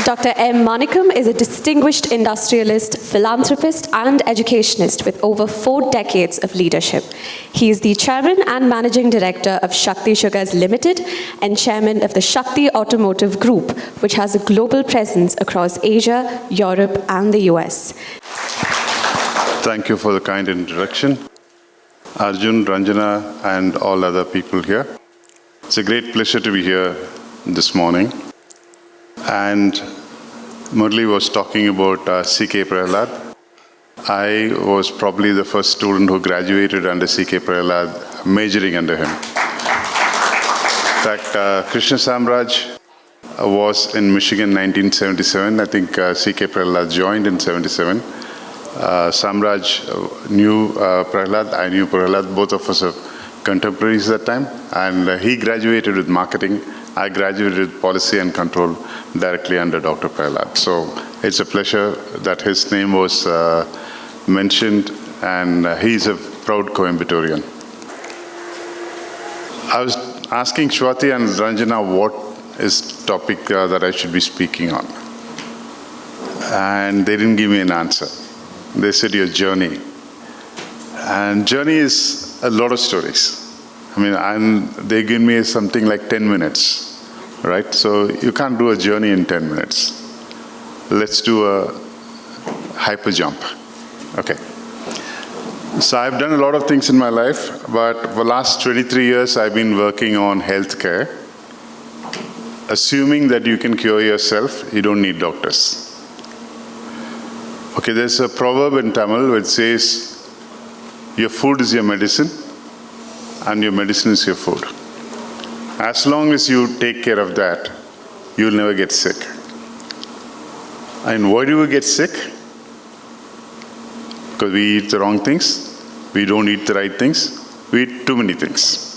Dr. M. Manickam is a distinguished industrialist, philanthropist, and educationist with over 4 decades of leadership. He is the chairman and managing director of Sakthi Sugars Limited and chairman of the Sakthi Automotive Group, which has a global presence across Asia, Europe, and the US. Thank you for the kind introduction. Arjun, Ranjana, and all other people here. It's a great pleasure to be here this morning. And Murli was talking about C.K. Prahalad. I was probably the first student who graduated under C.K. Prahalad, majoring under him. In fact, Krishna Samraj was in Michigan in 1977. I think C.K. Prahalad joined in 77. Samraj knew Prahalad, I knew Prahalad, both of us are contemporaries at that time. And he graduated with marketing. I graduated with policy and control directly under Dr. Prahalad. So it's a pleasure that his name was mentioned, and he's a proud Coimbatorian. I was asking Shwati and Ranjana what is topic that I should be speaking on. And they didn't give me an answer. They said your journey. And journey is a lot of stories. I mean, they give me something like 10 minutes, right? So you can't do a journey in 10 minutes. Let's do a hyper jump. Okay. So I've done a lot of things in my life, but for the last 23 years, I've been working on healthcare. Assuming that you can cure yourself, you don't need doctors. Okay, there's a proverb in Tamil which says, your food is your medicine, and your medicine is your food. As long as you take care of that, you'll never get sick. And why do we get sick? Because we eat the wrong things, we don't eat the right things, we eat too many things.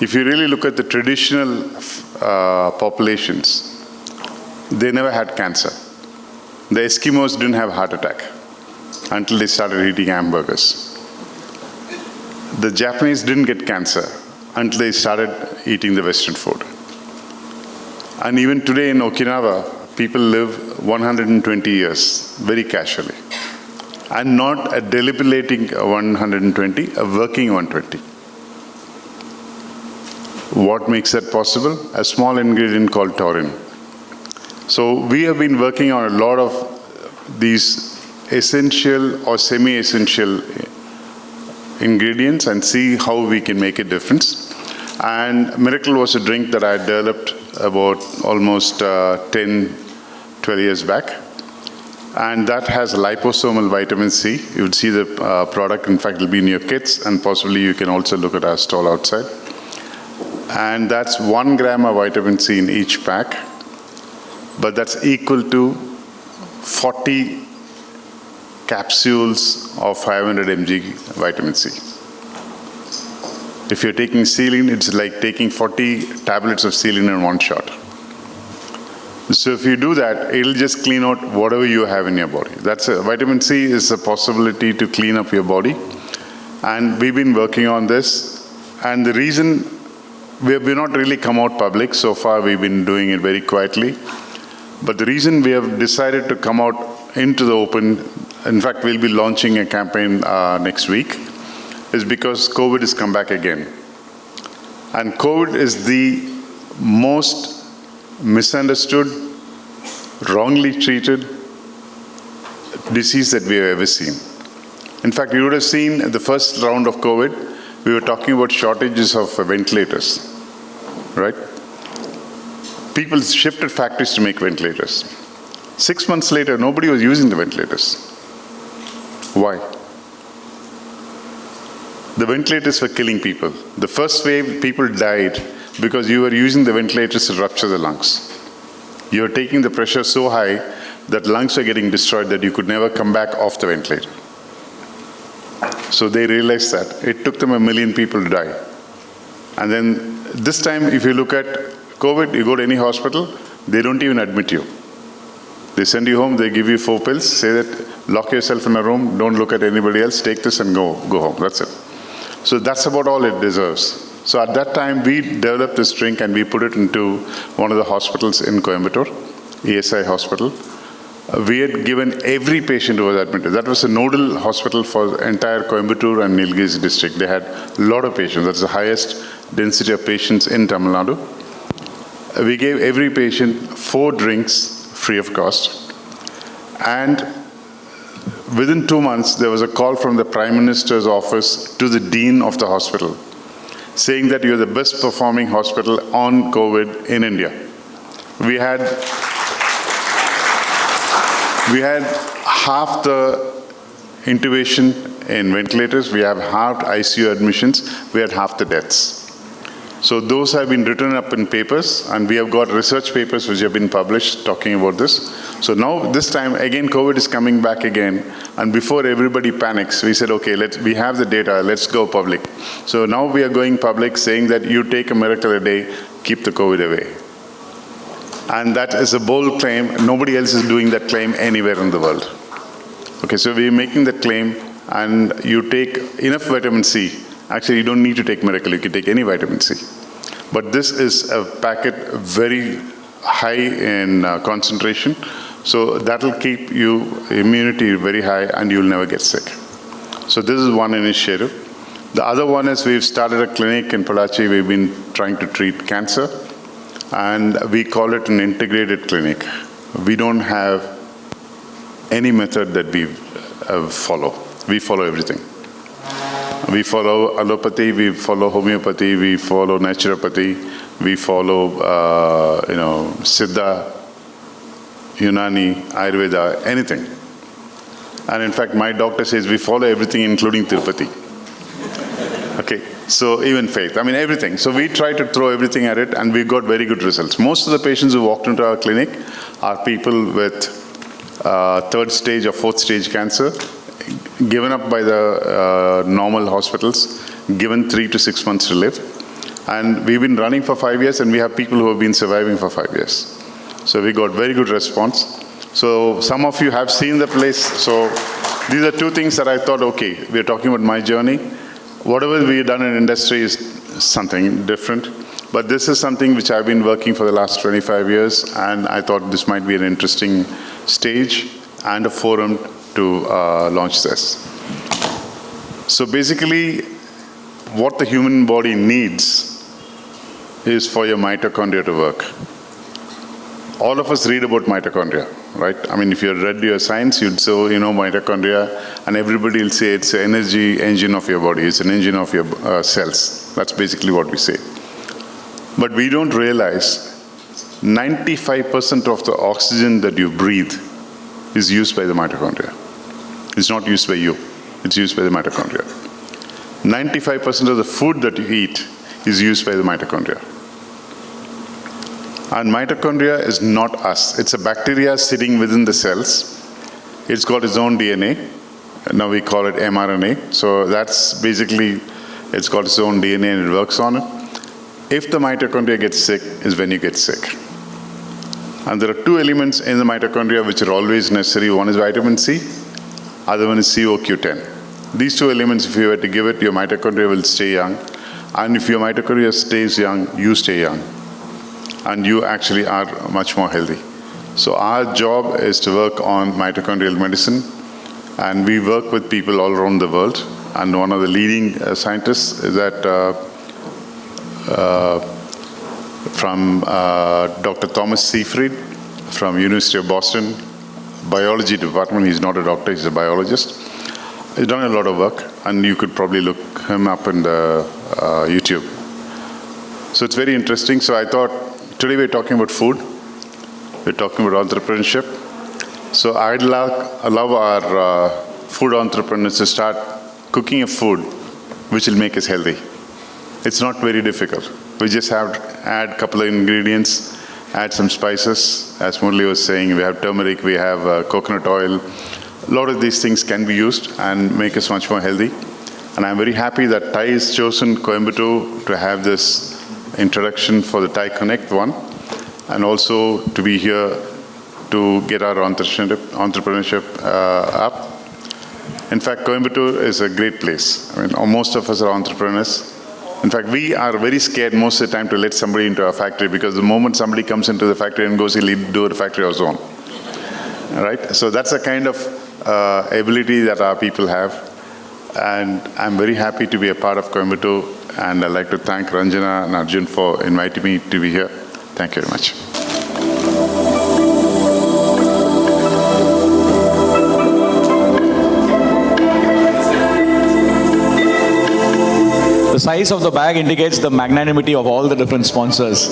If you really look at the traditional populations, they never had cancer. The Eskimos didn't have heart attack until they started eating hamburgers. The Japanese didn't get cancer until they started eating the Western food. And even today in Okinawa, people live 120 years, very casually. And not a deliberating 120, a working 120. What makes that possible? A small ingredient called taurine. So we have been working on a lot of these essential or semi-essential ingredients and see how we can make a difference. And Miracle was a drink that I developed about almost 10, 12 years back. And that has liposomal vitamin C. You would see the product, in fact, it'll be in your kits, and possibly you can also look at our stall outside. And that's 1 gram of vitamin C in each pack, but that's equal to 40 capsules of 500 mg vitamin C. If you're taking Seline, it's like taking 40 tablets of Seline in one shot. So if you do that, it'll just clean out whatever you have in your body. Vitamin C is a possibility to clean up your body. And we've been working on this. And the reason we've not really come out public so far, we've been doing it very quietly. But the reason we have decided to come out into the open, in fact, we'll be launching a campaign next week, is because COVID has come back again. And COVID is the most misunderstood, wrongly treated disease that we have ever seen. In fact, you would have seen the first round of COVID, we were talking about shortages of ventilators, right? People shifted factories to make ventilators. 6 months later, nobody was using the ventilators. Why? The ventilators were killing people. The first wave, people died because you were using the ventilators to rupture the lungs. You were taking the pressure so high that lungs were getting destroyed that you could never come back off the ventilator. So they realized that. It took them 1 million people to die. And then this time, if you look at COVID, you go to any hospital, they don't even admit you. They send you home, they give you 4 pills, say that, lock yourself in a room, don't look at anybody else, take this and go home, that's it. So that's about all it deserves. So at that time, we developed this drink and we put it into one of the hospitals in Coimbatore. ESI hospital. We had given every patient who was admitted. That was a nodal hospital for the entire Coimbatore and Nilgiri district. They had a lot of patients. That's the highest density of patients in Tamil Nadu. We gave every patient 4 drinks free of cost. And within 2 months, there was a call from the Prime Minister's office to the Dean of the hospital saying that you're the best performing hospital on COVID in India. We had half the intubation in ventilators, we have half ICU admissions, we had half the deaths. So those have been written up in papers, and we have got research papers which have been published talking about this. So now, this time, again, COVID is coming back again, and before everybody panics, we said, okay, we have the data, let's go public. So now we are going public saying that you take a miracle a day, keep the COVID away. And that is a bold claim. Nobody else is doing that claim anywhere in the world. Okay, so we're making that claim, and you take enough vitamin C. Actually, you don't need to take miracle, you can take any vitamin C. But this is a packet very high in concentration, so that'll keep you immunity very high and you'll never get sick. So this is one initiative. The other one is we've started a clinic in Pollachi. We've been trying to treat cancer, and we call it an integrated clinic. We don't have any method that we follow. We follow everything. We follow allopathy, we follow homeopathy, we follow naturopathy, we follow, Siddha, Unani, Ayurveda, anything. And in fact, my doctor says we follow everything, including Tirupati. Okay, so even faith, I mean everything. So we try to throw everything at it, and we got very good results. Most of the patients who walked into our clinic are people with 3rd stage or 4th stage cancer, given up by the normal hospitals, given 3 to 6 months to live. And we've been running for 5 years, and we have people who have been surviving for 5 years. So we got very good response. So some of you have seen the place. So these are 2 things that I thought, okay, we're talking about my journey. Whatever we've done in industry is something different. But this is something which I've been working for the last 25 years, and I thought this might be an interesting stage and a forum to launch this. So basically, what the human body needs is for your mitochondria to work. All of us read about mitochondria, right? I mean, if you read your science, you'd say, mitochondria, and everybody will say it's the energy engine of your body, it's an engine of your cells. That's basically what we say. But we don't realize 95% of the oxygen that you breathe is used by the mitochondria. It's not used by you, it's used by the mitochondria. 95% of the food that you eat is used by the mitochondria. And mitochondria is not us. It's a bacteria sitting within the cells. It's got its own DNA. Now we call it mRNA. So that's basically, it's got its own DNA and it works on it. If the mitochondria gets sick, is when you get sick. And there are 2 elements in the mitochondria which are always necessary. One is vitamin C, other one is CoQ10. These 2 elements, if you were to give it, your mitochondria will stay young. And if your mitochondria stays young, you stay young. And you actually are much more healthy. So our job is to work on mitochondrial medicine. And we work with people all around the world. And one of the leading scientists is that from Dr. Thomas Seyfried from University of Boston, biology department. He's not a doctor, he's a biologist. He's done a lot of work, and you could probably look him up in the YouTube. So it's very interesting. So I thought, today we're talking about food. We're talking about entrepreneurship. So I'd allow our food entrepreneurs to start cooking a food which will make us healthy. It's not very difficult. We just have to add a couple of ingredients, add some spices. As Murli was saying, we have turmeric, we have coconut oil. A lot of these things can be used and make us much more healthy. And I'm very happy that TiE has chosen Coimbatore to have this introduction for the TiE Connect one, and also to be here to get our entrepreneurship up. In fact, Coimbatore is a great place. I mean, most of us are entrepreneurs. In fact, we are very scared most of the time to let somebody into our factory, because the moment somebody comes into the factory and goes, he'll do the factory of his own. Right? So that's the kind of ability that our people have. And I'm very happy to be a part of Coimbatore, and I'd like to thank Ranjana and Arjun for inviting me to be here. Thank you very much. The size of the bag indicates the magnanimity of all the different sponsors.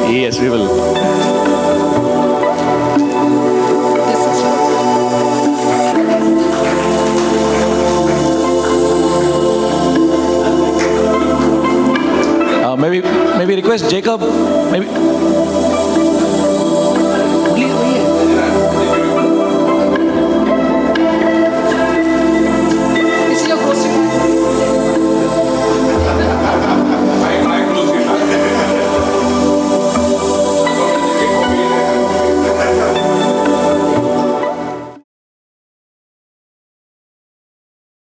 Yes, we will. Maybe request Jacob, maybe.